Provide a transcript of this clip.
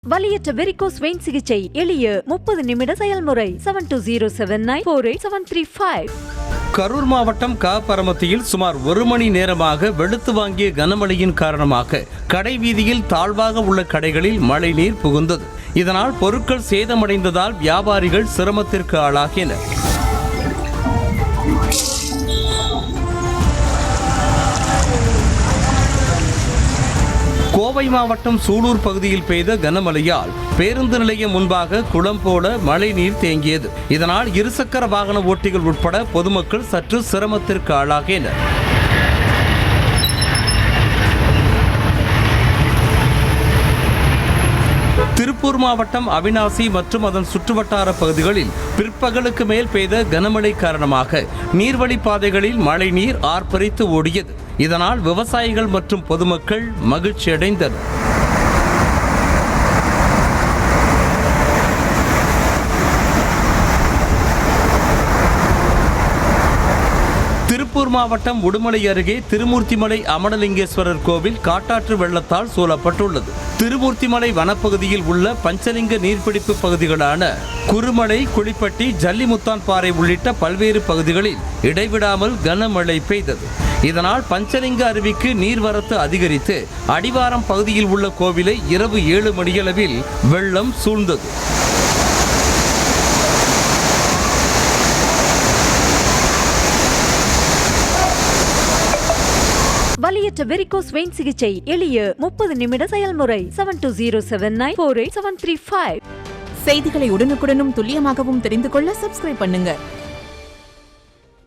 வலியற்ற varicose vein சிகிச்சை எளிய 30 நிமிட செயல்முறை 7279487335. கரூர் மாவட்டம் பரமத்தியில் சுமார் 1 மணி நேரமாக வெளுத்து வாங்கிய கனமழையின் காரணமாக கடை வீதியில் தாழ்வாக உள்ள கடைகளில் மழை நீர் புகுந்தது. இதனால் பொருட்கள் சேதமடைந்ததால் வியாபாரிகள் சிரமத்திற்கு ஆளாகினர். கோவை மாவட்டம் சூலூர் பகுதியில் பெய்த கனமழையால் பேருந்து நிலையம் முன்பாக குளம் போல மழை நீர் தேங்கியது. இதனால் இருசக்கர வாகன ஓட்டிகள் உட்பட பொதுமக்கள் சற்று சிரமத்திற்கு ஆளாகினர். திருப்பூர் மாவட்டம் அவிநாசி மற்றும் அதன் சுற்றுவட்டார பகுதிகளில் பிற்பகலுக்கு மேல் பெய்த கனமழை காரணமாக நீர்வழிப்பாதைகளில் மழை நீர் ஆர்ப்பரித்து ஓடியது. இதனால் விவசாயிகள் மற்றும் பொதுமக்கள் மகிழ்ச்சி அடைந்தனர். திருப்பூர் மாவட்டம் உடுமலை அருகே திருமூர்த்திமலை அமரலிங்கேஸ்வரர் கோவில் காட்டாற்று வெள்ளத்தால் சூழப்பட்டுள்ளது. திருமூர்த்திமலை வனப்பகுதியில் உள்ள பஞ்சலிங்க நீர்பிடிப்பு பகுதிகளான குருமலை, குளிப்பட்டி, ஜல்லிமுத்தான் பாறை உள்ளிட்ட பல்வேறு பகுதிகளில் இடைவிடாமல் கனமழை பெய்தது. இதனால் பஞ்சலிங்க அருவிக்கு நீர்வரத்து அதிகரித்து அடிவாரம் பகுதியில் உள்ள கோவிலை இரவு 7 மணியளவில் வெள்ளம் சூழ்ந்தது. வலியற்ற வெரிகோஸ் வெயின் சிகிச்சை எளிய 30 நிமிட செயல்முறை 7279487335. செய்திகளை உடனுக்குடனும் துல்லியமாகவும் தெரிந்து கொள்ள சப்ஸ்கிரைப் பண்ணுங்க.